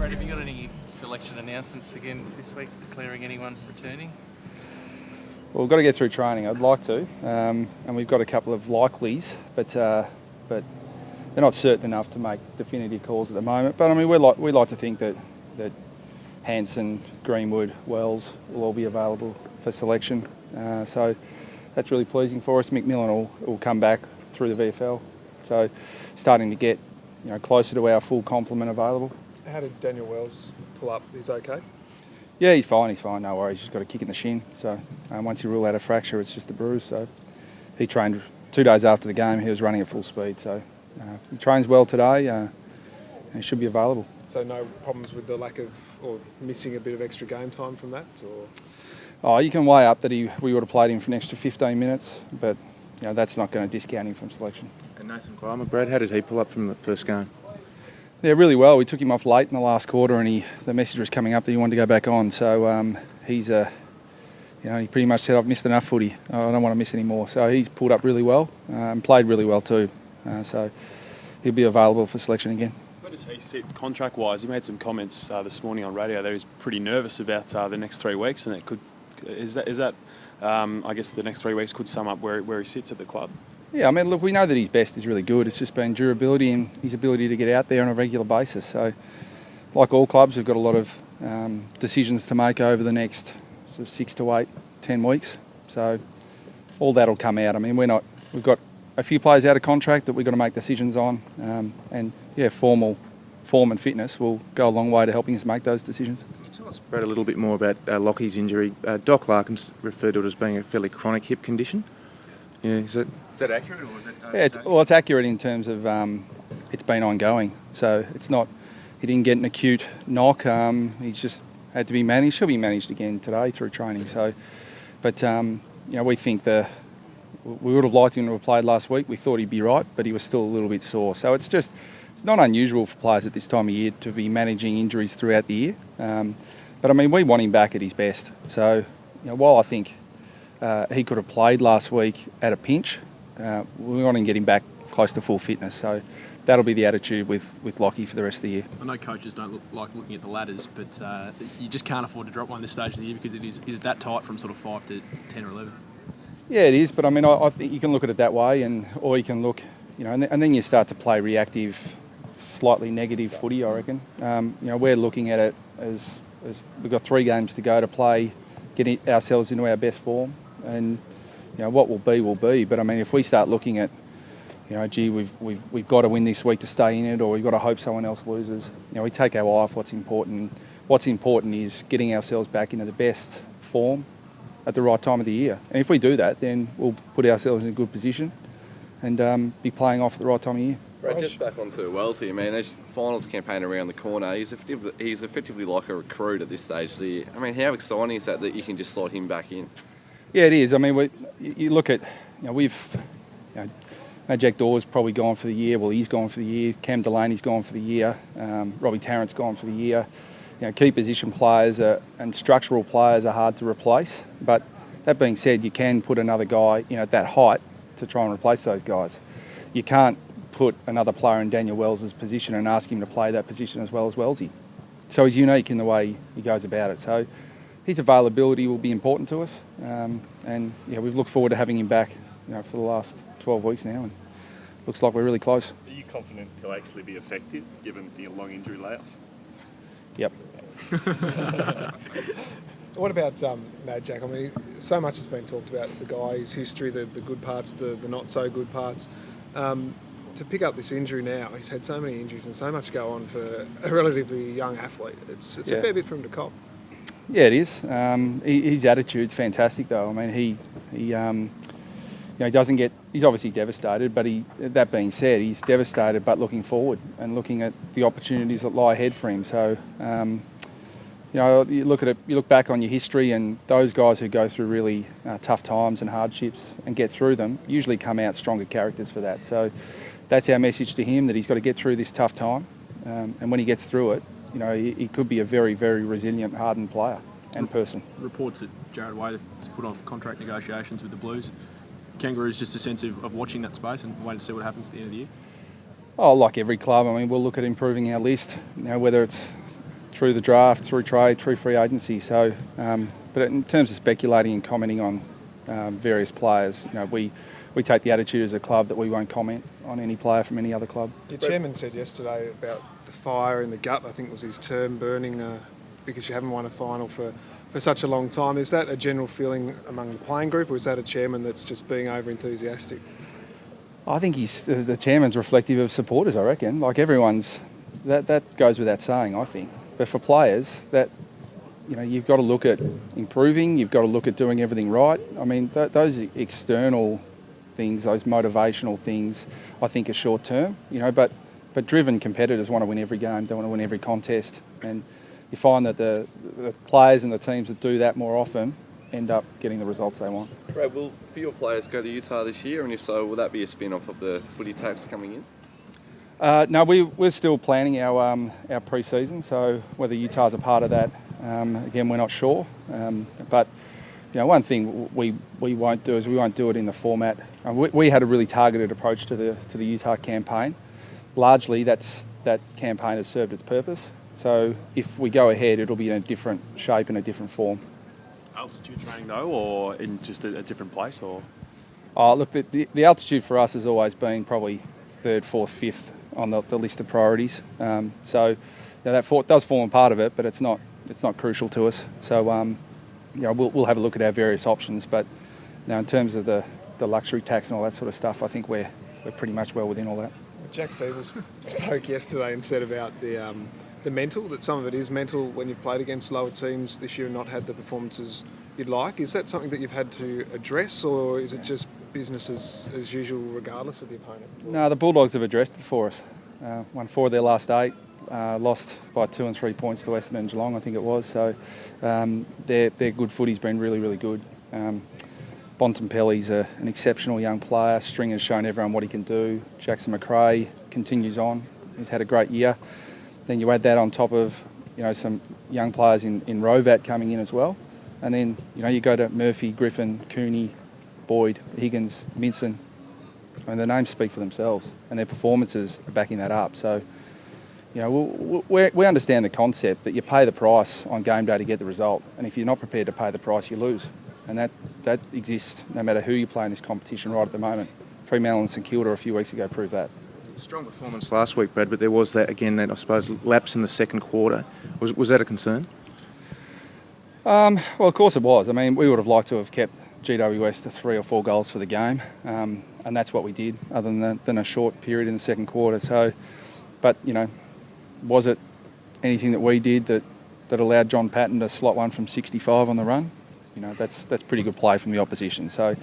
Brad, have you got any selection announcements again this week declaring anyone returning? Well, we've got to get through training. I'd like to, and we've got a couple of likelies, but they're not certain enough to make definitive calls at the moment. But I mean, we like to think that Hanson, Greenwood, Wells will all be available for selection. So that's really pleasing for us. McMillan will come back through the VFL, so starting to get closer to our full complement available. How did Daniel Wells pull up? He's okay? Yeah, he's fine, no worries. He's got a kick in the shin, so once you rule out a fracture, it's just a bruise. So he trained 2 days after the game. He was running at full speed, so he trains well today and he should be available. So no problems with the lack of, or missing a bit of extra game time from that? Or? Oh, you can weigh up that we would have played him for an extra 15 minutes, but that's not going to discount him from selection. And Nathan Grimer, Brad, how did he pull up from the first game? Yeah, really well. We took him off late in the last quarter, and the message was coming up that he wanted to go back on. So he pretty much said, "I've missed enough footy. I don't want to miss any more." So he's pulled up really well and played really well too. So he'll be available for selection again. Where does he sit contract-wise? He made some comments this morning on radio that he's pretty nervous about the next 3 weeks, and it could is that I guess the next 3 weeks could sum up where he sits at the club. Yeah, I mean, look, we know that his best is really good. It's just been durability and his ability to get out there on a regular basis. So, like all clubs, we've got a lot of decisions to make over the next sort of 6 to 8, 10 weeks. So, all that'll come out. I mean, we've got a few players out of contract that we've got to make decisions on, and form and fitness will go a long way to helping us make those decisions. Can you tell us, Brad, a little bit more about Lockie's injury? Doc Larkins referred to it as being a fairly chronic hip condition. Yeah, is that accurate, or is it? It's accurate in terms of it's been ongoing. So it's not. He didn't get an acute knock. He's just had to be managed. He'll be managed again today through training. So, but we think we would have liked him to have played last week. We thought he'd be right, but he was still a little bit sore. So it's not unusual for players at this time of year to be managing injuries throughout the year. But I mean, we want him back at his best. So while I think he could have played last week at a pinch, we want to get him back close to full fitness. So that'll be the attitude with Lockie for the rest of the year. I know coaches don't like looking at the ladders, but you just can't afford to drop one this stage of the year because it is that tight from sort of 5 to 10 or 11. Yeah, it is. But I mean, I think you can look at it that way, or you can look, and then you start to play reactive, slightly negative footy, I reckon. We're looking at it as we've got 3 games to go to play, getting ourselves into our best form, and what will be. But I mean, if we start looking at, we've got to win this week to stay in it, or we've got to hope someone else loses. We take our eye off what's important. What's important is getting ourselves back into the best form at the right time of the year. And if we do that, then we'll put ourselves in a good position and be playing off at the right time of year. Brad, just back onto Wells here, man. As finals campaign around the corner, he's effectively like a recruit at this stage of the year. I mean, how exciting is that you can just slot him back in? Yeah, it is. I mean, you look at, Jack Dawes probably gone for the year. Well, he's gone for the year. Cam Delaney's gone for the year. Robbie Tarrant's gone for the year. Key position players and structural players are hard to replace. But that being said, you can put another guy, at that height to try and replace those guys. You can't put another player in Daniel Wells' position and ask him to play that position as well as Wellsy. So he's unique in the way he goes about it. So his availability will be important to us, and we've looked forward to having him back, for the last 12 weeks now, and looks like we're really close. Are you confident he'll actually be effective given the long injury layoff? Yep. What about Mad Jack? I mean, so much has been talked about the guy, his history, the good parts, the not so good parts. To pick up this injury now, he's had so many injuries and so much go on for a relatively young athlete. It's a fair bit for him to cop. Yeah, it is. His attitude's fantastic, though. I mean, he doesn't get. He's obviously devastated, but that being said, he's devastated, but looking forward and looking at the opportunities that lie ahead for him. So, you look at it. You look back on your history, and those guys who go through really tough times and hardships and get through them usually come out stronger characters for that. So, that's our message to him, that he's got to get through this tough time, and when he gets through it, he could be a very, very resilient, hardened player and person. Reports that Jared Wade has put off contract negotiations with the Blues. Kangaroos, just a sense of watching that space and waiting to see what happens at the end of the year? Oh, like every club, I mean, we'll look at improving our list, whether it's through the draft, through trade, through free agency. So, but in terms of speculating and commenting on various players, we take the attitude as a club that we won't comment on any player from any other club. Your chairman said yesterday about the fire in the gut, I think was his term, burning because you haven't won a final for such a long time. Is that a general feeling among the playing group, or is that a chairman that's just being over-enthusiastic? I think the chairman's reflective of supporters, I reckon. Like everyone's, that goes without saying, I think. But for players, that you've got to look at improving, you've got to look at doing everything right. I mean, those external things, those motivational things, I think are short term, but driven competitors want to win every game, they want to win every contest. And you find that the players and the teams that do that more often end up getting the results they want. Brad, will fewer players go to Utah this year? And if so, will that be a spin-off of the footy tax coming in? No, we're still planning our pre-season, so whether Utah's a part of that, again, we're not sure. But one thing we won't do is we won't do it in the format. We had a really targeted approach to the Utah campaign. Largely, that campaign has served its purpose. So if we go ahead, it'll be in a different shape and a different form. Altitude training though, or in just a different place, or? Oh, look, the altitude for us has always been probably third, fourth, fifth on the list of priorities. So that does form a part of it, but it's not crucial to us. So we'll have a look at our various options. But in terms of the luxury tax and all that sort of stuff, I think we're pretty much well within all that. Jack Siebel spoke yesterday and said about the mental, that some of it is mental when you've played against lower teams this year and not had the performances you'd like. Is that something that you've had to address, or is it just business as usual regardless of the opponent? No, the Bulldogs have addressed it for us. Won 4 of their last 8, lost by 2 and 3 points to Western and Geelong, I think it was. So their good footy's been really, really good. Bontempelli's an exceptional young player. Stringer's shown everyone what he can do. Jackson McRae continues on. He's had a great year. Then you add that on top of some young players in Rovat coming in as well. And then you go to Murphy, Griffin, Cooney, Boyd, Higgins, Minson. I mean, the names speak for themselves, and their performances are backing that up. So, we understand the concept that you pay the price on game day to get the result, and if you're not prepared to pay the price, you lose. And that exists no matter who you play in this competition right at the moment. Fremantle and St Kilda a few weeks ago proved that. Strong performance last week, Brad, but there was that I suppose, lapse in the second quarter. Was that a concern? Well, of course it was. I mean, we would have liked to have kept GWS to 3 or 4 goals for the game, and that's what we did, other than a short period in the second quarter. So, but was it anything that we did that allowed John Patton to slot one from 65 on the run? That's pretty good play from the opposition. So,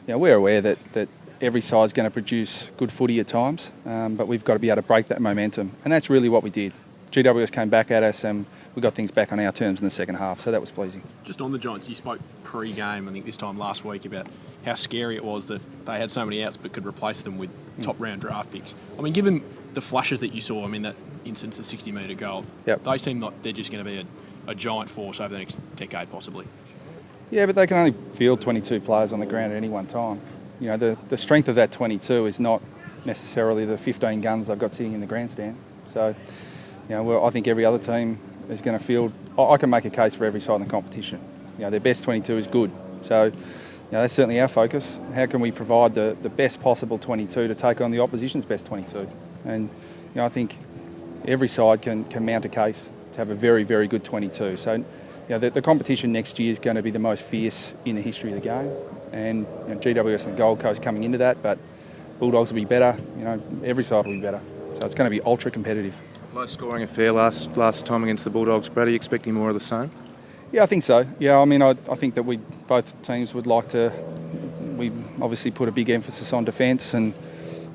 we're aware that every side's going to produce good footy at times, but we've got to be able to break that momentum, and that's really what we did. GWS came back at us and we got things back on our terms in the second half, so that was pleasing. Just on the Giants, you spoke pre-game, I think this time last week, about how scary it was that they had so many outs but could replace them with top-round draft picks. I mean, given the flashes that you saw, I mean, that instance of 60-metre goal, they seem like they're just going to be a giant force over the next decade, possibly. Yeah, but they can only field 22 players on the ground at any one time. The strength of that 22 is not necessarily the 15 guns they've got sitting in the grandstand. So, I think every other team is going to field. I can make a case for every side in the competition. Their best 22 is good. So, that's certainly our focus. How can we provide the best possible 22 to take on the opposition's best 22? And, I think every side can mount a case to have a very, very good 22. So, the competition next year is going to be the most fierce in the history of the game. And GWS and Gold Coast coming into that, but Bulldogs will be better. Every side will be better. So it's going to be ultra competitive. Low scoring affair last time against the Bulldogs, Brad. Are you expecting more of the same? Yeah, I think so. Yeah, I mean, I think that both teams would like to. We obviously put a big emphasis on defence, and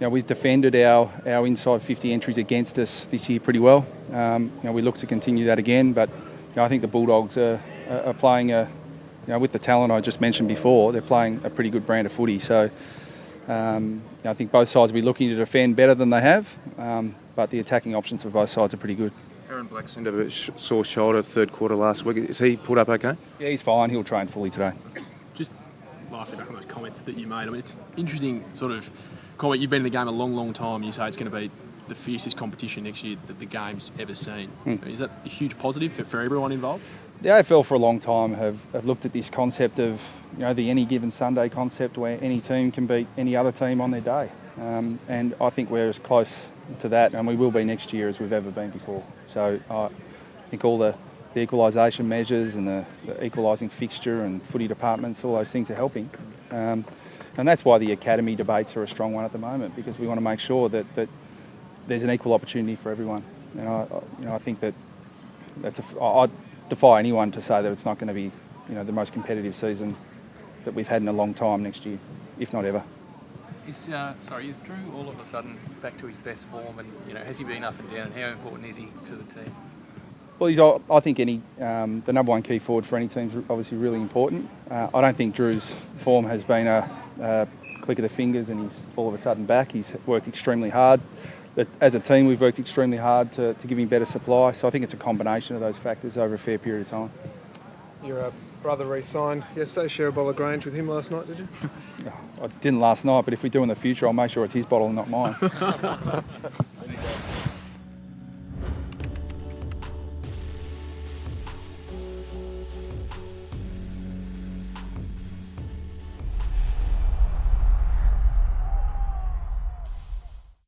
we've defended our inside 50 entries against us this year pretty well. We look to continue that again, but I think the Bulldogs are playing with the talent I just mentioned before, they're playing a pretty good brand of footy. So I think both sides will be looking to defend better than they have, but the attacking options for both sides are pretty good. Aaron Black seemed to have a sore shoulder third quarter last week. Is he pulled up okay? Yeah, he's fine. He'll train fully today. Just lastly, back on those comments that you made. I mean, it's interesting sort of comment. You've been in the game a long, long time. You say it's going to be the fiercest competition next year that the game's ever seen. Is that a huge positive for everyone involved? The AFL for a long time have looked at this concept of, the any given Sunday concept where any team can beat any other team on their day. And I think we're as close to that, and we will be next year, as we've ever been before. So I think all the equalisation measures and the equalising fixture and footy departments, all those things are helping. And that's why the academy debates are a strong one at the moment, because we want to make sure that there's an equal opportunity for everyone. And I think that I defy anyone to say that it's not going to be, the most competitive season that we've had in a long time next year, if not ever. Is Drew all of a sudden back to his best form, and has he been up and down, and how important is he to the team? Well, I think the number one key forward for any team is obviously really important. I don't think Drew's form has been a click of the fingers and he's all of a sudden back. He's worked extremely hard. But as a team, we've worked extremely hard to give him better supply. So I think it's a combination of those factors over a fair period of time. Your brother re-signed yesterday. Share a bottle of Grange with him last night, did you? I didn't last night, but if we do in the future, I'll make sure it's his bottle and not mine.